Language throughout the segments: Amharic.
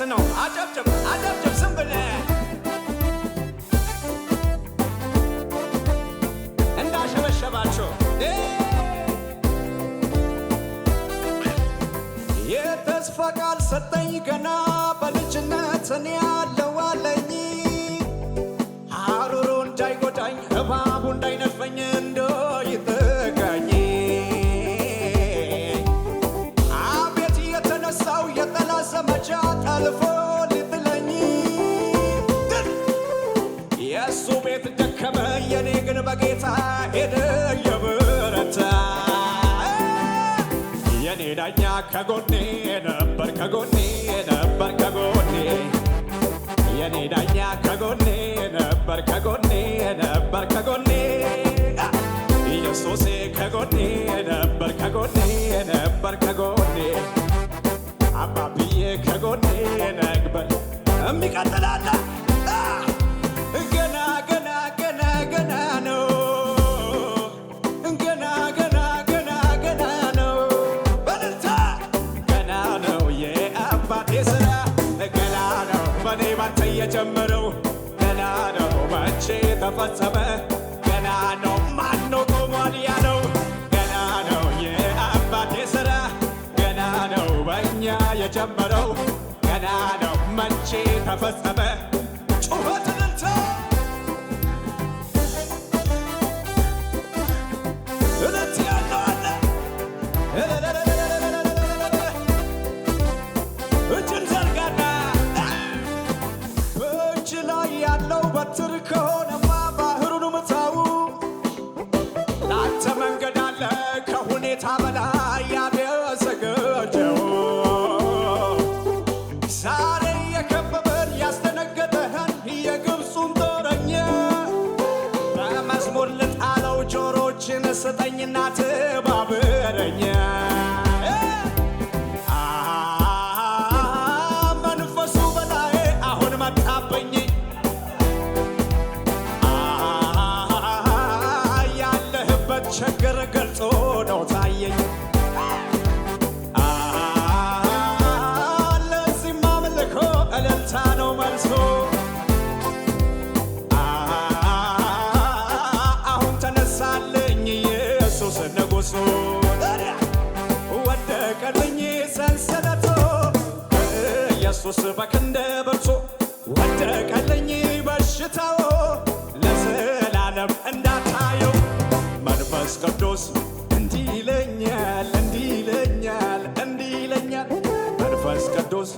ነው። አጨብጭብ አጨብጭብ ዝም ብለህ እንዳሸበሸባቸው የተስፋ ቃል ሰጠኝ ገና በልጅነት እኔ ያለው አለኝ ሐሩሩ እንዳይጎዳኝ እባቡ እንዳይነድፈኝ እንዳይጠጋኝ አቤት የተነሳው የጠላት ዘመቻ ጠልፎ ሊጥለኝ የእሱ ቤት ደከመ የኔ ግን በጌታ ሄደ የበረታ የኔ ዳኛ ከጎኔ ነበር ከጎኔ ነበር ከጎኔ የኔ ዳኛ ከጎኔ ነበር ከጎኔ ነበር ከጎኔ ኢየሱሴ ከጎኔ ነበር ከጎኔ ነበር ከጎኔ አባብዬ ከጎኔ ነበር የሚቀጥላለ ገና ገና ገና ገና ነው ገና ገና ገና ገና ነው በልልታ ገና ነው የአባቴ ሥራ ገና ነው በኔ ባንተ የጀመረው ገና ነው መቼ ተፈጸመ ገና ነው ማነው ቆሟል ያለው ገና ነው የአባቴ ሥራ ገና ነው በእኛ የጀመረው ገና ነው መቼ ተፈጸመ ጩኸት እልልታ እልልታ ያለው አለ እጅን ዘርጋና በእጅ ላይ ያለው በትር ከሆነማ ባህሩን ምታው ላንተ መንገድ አለ ከሁኔታ በላይ ያዘጋጀው ዛሬ የከበበን ያስደነገጠህን የግብፁን ጦረኛ በመዝሙር ልጣለው ጆሮችን ስጠኝና ተባበረኝ መንፈሱ በላይ አሁን መጣብኝ ያለህበት ችግር ገልጾ ነው ታየኝ ለዚህም አምልኮ እልልታ ነው መልሶ አሁን ተነሳልኝ ኢየሱስ ንጉሡ ወደቀልኝ ሰንሰለቶ ኢየሱስ በክንደ በርቶ ወደቀልኝ በሽታው ለዘላለም እንዳታየው መንፈስ ቅዱስ እንዲህ ይለኛል እንዲህ ይለኛል እንዲህ ይለኛል መንፈስ ቅዱስ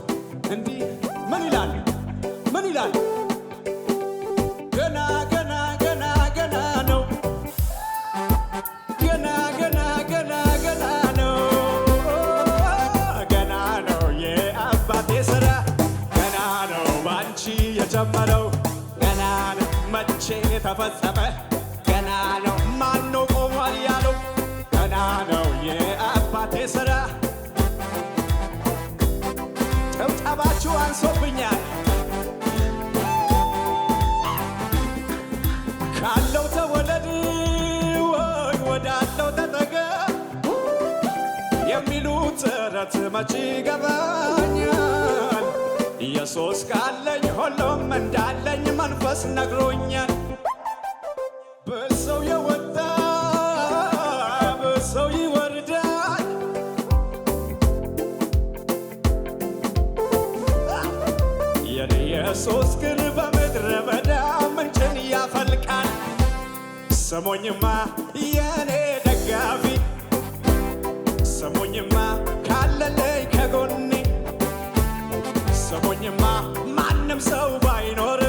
እንዲህ ምን ይላል ምን ይላል ገና ገና ገና ገና ነው ገና ገና ገና ገና ነው ገና ነው የአባቴ ሥራ ገና ነው ባንቺ የጀመረው ገና ነው መቼ ተፈጸመ ገና ነው ማነው ቆሟል ያለው ገና ነው የአባቴ ሥራ ጭብጨባችሁ አንሶብኛል ካለው ተወለድ ወይ ወዳለው ተጠጋ የሚሉት ተረት መቼ ይገባኛል ኢየሱስ ካለኝ ሁሉም እንዳለኝ መንፈስ ነግሮኛል በሰው የወጣ በሰው ይወርዳል የኔ ኢየሱስ ግን በምድረ በዳ ምንጭን ያፈልቃል ስሙኝማ የኔ ደጋፊ ስሙኝማ ካለለኝ ከጎኔ ስሙኝማ ማንም ሰው ባይኖር